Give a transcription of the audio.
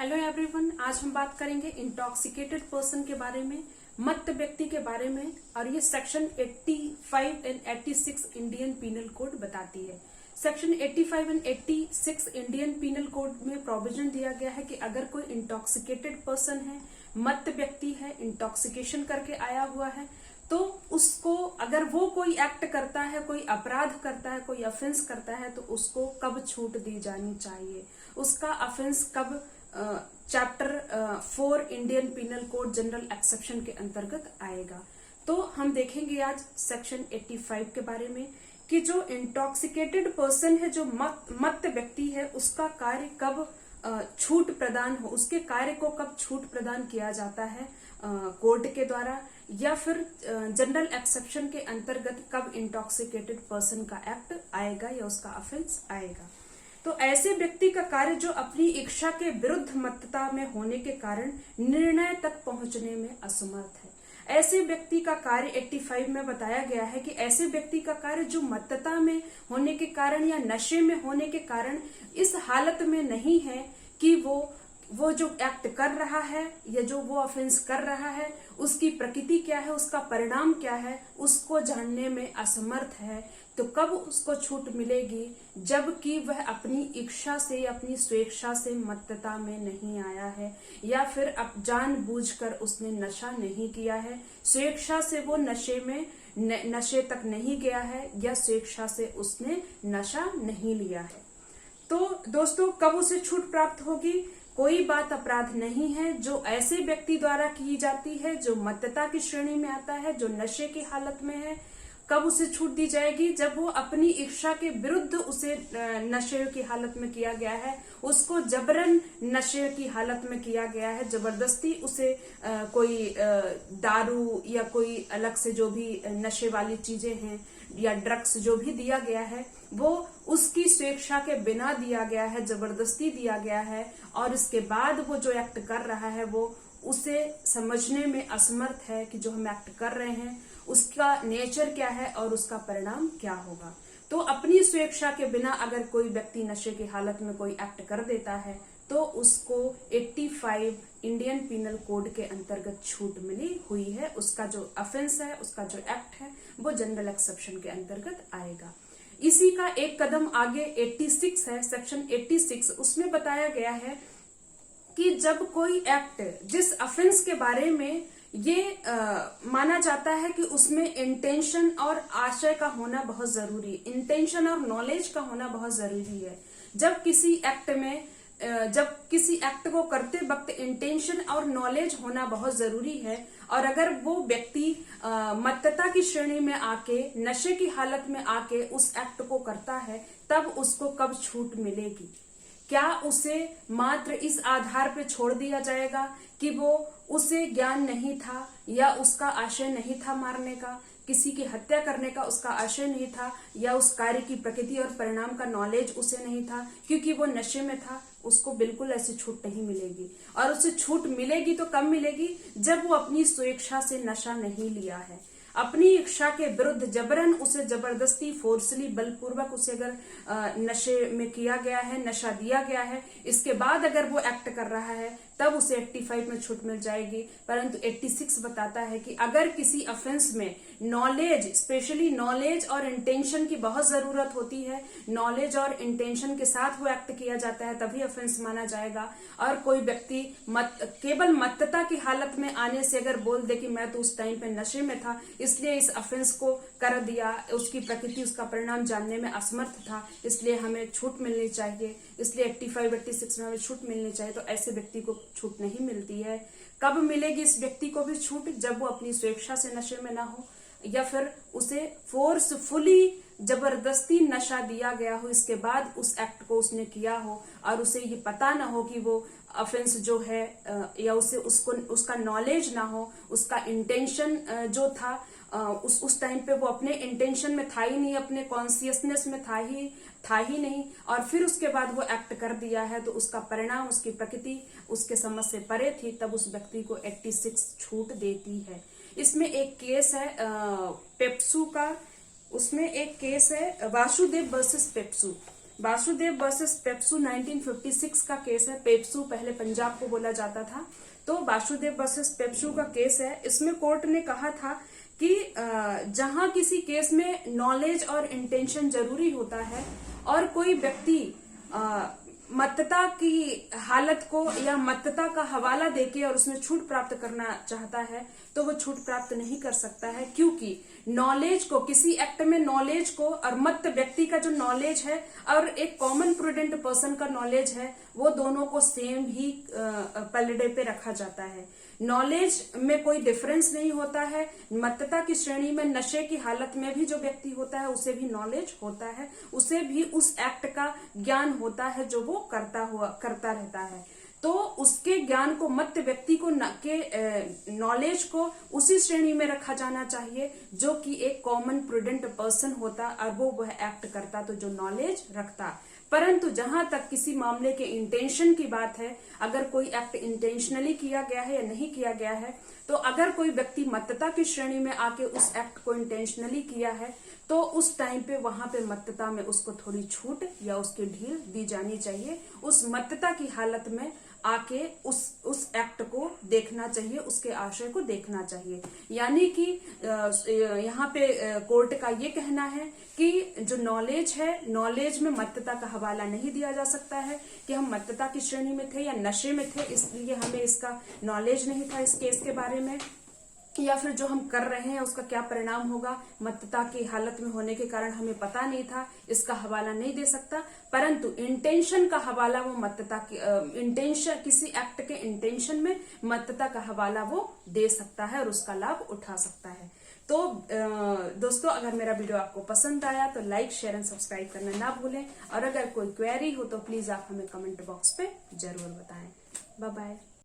Hello everyone, आज हम बात करेंगे इंटॉक्सिकेटेड पर्सन के बारे में, मत्त व्यक्ति के बारे में। और ये section 85 and 86 Indian penal code बताती है। Section 85 and 86 Indian penal code में प्रोविजन दिया गया है कि अगर कोई इंटॉक्सिकेटेड पर्सन है, मत्त व्यक्ति है, इंटॉक्सिकेशन करके आया हुआ है, तो उसको अगर वो कोई एक्ट करता है, कोई अपराध करता है, कोई ऑफेंस करता है, तो उसको कब छूट दी जानी चाहिए, उसका ऑफेंस कब chapter 4 Indian penal code general exception के अंतर्गत आएगा। तो हम देखेंगे आज सेक्शन 85 के बारे में कि जो इंटॉक्सिकेटेड पर्सन है, जो मत्त व्यक्ति है, उसका कार्य कब छूट प्रदान हो, उसके कार्य को कब छूट प्रदान किया जाता है कोर्ट के द्वारा, या फिर जनरल एक्सेप्शन के अंतर्गत कब इंटॉक्सिकेटेड पर्सन का एक्ट आएगा या उसका ऑफेंस आएगा। तो ऐसे व्यक्ति का कार्य जो अपनी इच्छा के विरुद्ध मत्तता में होने के कारण निर्णय तक पहुंचने में असमर्थ है। ऐसे व्यक्ति का कार्य 85 में बताया गया है कि ऐसे व्यक्ति का कार्य जो मत्तता में होने के कारण या नशे में होने के कारण इस हालत में नहीं है कि वो जो एक्ट कर रहा है या जो वो ऑफेंस कर रहा है, उसकी प्रकृति क्या है, उसका परिणाम क्या है, उसको जानने में असमर्थ है। तो कब उसको छूट मिलेगी? जबकि वह अपनी इच्छा से, अपनी स्वेच्छा से मत्तता में नहीं आया है, या फिर अब जानबूझकर उसने नशा नहीं किया है, स्वेच्छा से वो नशे तक नहीं गया है, या स्वेच्छा से उसने नशा नहीं लिया है। तो दोस्तों, कब उसे छूट प्राप्त होगी? कोई बात अपराध नहीं है जो ऐसे व्यक्ति द्वारा की जाती है जो मत्तता की श्रेणी में आता है, जो नशे की हालत में है। कब उसे छूट दी जाएगी? जब वो अपनी इच्छा के विरुद्ध उसे नशे की हालत में किया गया है, उसको जबरन नशे की हालत में किया गया है, जबरदस्ती उसे कोई दारू या कोई अलग से जो भी नशे वाली चीजें हैं या ड्रग्स जो भी दिया गया है, वो उसकी स्वेच्छा के बिना दिया गया है, जबरदस्ती दिया गया है, और इसके बाद वो जो एक्ट कर रहा है वो उसे समझने में असमर्थ है कि जो हम एक्ट कर रहे हैं उसका नेचर क्या है और उसका परिणाम क्या होगा। तो अपनी स्वेच्छा के बिना अगर कोई व्यक्ति नशे की हालत में कोई एक्ट कर देता है तो उसको 85 इंडियन पीनल कोड के अंतर्गत छूट मिली हुई है। उसका जो ऑफेंस है, उसका जो एक्ट है, वो जनरल एक्सेप्शन के अंतर्गत आएगा। इसी का एक कदम आगे 86 है, सेक्शन 86, उसमें बताया गया है कि जब कोई एक्ट, जिस ऑफेंस के बारे में ये माना जाता है कि उसमें इंटेंशन और आशय का होना बहुत जरूरी है, इंटेंशन और नॉलेज का होना बहुत जरूरी है। जब किसी एक्ट को करते वक्त इंटेंशन और नॉलेज होना बहुत जरूरी है, और अगर वो व्यक्ति मत्तता की श्रेणी में आके, नशे की हालत में आके उस एक्ट को करता है, तब उसको कब छूट मिलेगी? क्या उसे मात्र इस आधार पे छोड़ दिया जाएगा कि उसे ज्ञान नहीं था या उसका आशय नहीं था मारने का, किसी की हत्या करने का उसका आशय नहीं था, या उस कार्य की प्रकृति और परिणाम का नॉलेज उसे नहीं था, क्योंकि वो नशे में था? उसको बिल्कुल ऐसी छूट नहीं मिलेगी। और उसे छूट मिलेगी तो कब मिलेगी? जब वो अपनी स्वेच्छा से नशा नहीं लिया है, अपनी इच्छा के विरुद्ध जबरन उसे जबरदस्ती, फोर्सली, बलपूर्वक उसे अगर नशे में किया गया है, नशा दिया गया है, इसके बाद अगर वो एक्ट कर रहा है, तब उसे 85 में छूट मिल जाएगी। परंतु 86 बताता है कि अगर किसी ऑफेंस में नॉलेज, स्पेशली नॉलेज और इंटेंशन की बहुत जरूरत होती है, नॉलेज और इंटेंशन के साथ वो एक्ट किया जाता है, तभी ऑफेंस माना जाएगा। और कोई व्यक्ति केवल मत्तता की हालत में आने से अगर बोल दे कि मैं तो उस टाइम पे नशे में था, इसलिए इस ऑफेंस को कर दिया, उसकी प्रकृति, उसका परिणाम जानने में असमर्थ था, इसलिए हमें छूट मिलनी चाहिए, इसलिए 85, 86 में हमें छूट मिलनी चाहिए, तो ऐसे व्यक्ति को छूट नहीं मिलती है। कब मिलेगी इस व्यक्ति को भी छूट? जब वो अपनी स्वेच्छा से नशे में ना हो, या फिर उसे फोर्सफुली, जबरदस्ती नशा दिया गया हो, इसके बाद उस एक्ट को उसने किया हो और उसे ये पता ना हो कि वो ऑफेंस जो है, या उसका नॉलेज ना हो, उसका इंटेंशन जो था, उस टाइम पे वो अपने इंटेंशन में था ही नहीं, अपने कॉन्सियसनेस में था ही नहीं, और फिर उसके बाद वो एक्ट कर दिया है, तो उसका परिणाम, उसकी प्रकृति उसके समझ से परे थी, तब उस व्यक्ति को 86 छूट देती है। इसमें एक केस है पेप्सू का, उसमें एक केस है वासुदेव वर्सेस पेप्सू। वासुदेव वर्सेस पेप्सू 1956 का केस है। पेप्सू पहले पंजाब को बोला जाता था, तो वासुदेव वर्सेस पेप्सू का केस है। इसमें कोर्ट ने कहा था कि जहां किसी केस में नॉलेज और इंटेंशन जरूरी होता है और कोई व्यक्ति मत्तता की हालत को या मत्तता का हवाला देके और उसमें छूट प्राप्त करना चाहता है तो वो छूट प्राप्त नहीं कर सकता है, क्योंकि नॉलेज को, किसी एक्ट में नॉलेज को और मत्त व्यक्ति का जो नॉलेज है और एक कॉमन प्रूडेंट पर्सन का नॉलेज है, वो दोनों को सेम ही पलड़े पे रखा जाता है। नॉलेज में कोई डिफरेंस नहीं होता है। मत्तता की श्रेणी में नशे की हालत में भी जो व्यक्ति होता है उसे भी नॉलेज होता है, उसे भी उस एक्ट का ज्ञान होता है जो वो करता रहता है। तो उसके ज्ञान को, मत्त व्यक्ति को नॉलेज को उसी श्रेणी में रखा जाना चाहिए जो कि एक कॉमन प्रूडेंट पर्सन होता और वो वह एक्ट करता तो जो नॉलेज रखता। परंतु जहां तक किसी मामले के इंटेंशन की बात है, अगर कोई एक्ट इंटेंशनली किया गया है या नहीं किया गया है, तो अगर कोई व्यक्ति मत्तता की श्रेणी में आके उस एक्ट को इंटेंशनली किया है तो उस टाइम पे वहां पे मत्तता में उसको थोड़ी छूट या उसकी ढील दी जानी चाहिए। उस मत्तता की हालत में आके उस एक्ट को देखना चाहिए, उसके आशय को देखना चाहिए। यानी कि यहाँ पे कोर्ट का ये कहना है कि जो नॉलेज है, नॉलेज में मत्तता का हवाला नहीं दिया जा सकता है कि हम मत्तता की श्रेणी में थे या नशे में थे, इसलिए हमें इसका नॉलेज नहीं था इस केस के बारे में, या फिर जो हम कर रहे हैं उसका क्या परिणाम होगा, मत्तता की हालत में होने के कारण हमें पता नहीं था, इसका हवाला नहीं दे सकता। परंतु इंटेंशन का हवाला वो मत्तता की इंटेंशन, किसी एक्ट के इंटेंशन में मत्तता का हवाला वो दे सकता है और उसका लाभ उठा सकता है। तो दोस्तों, अगर मेरा वीडियो आपको पसंद आया तो लाइक, शेयर एंड सब्सक्राइब करना ना भूलें, और अगर कोई क्वेरी हो तो प्लीज आप हमें कमेंट बॉक्स पे जरूर बताएं। Bye bye.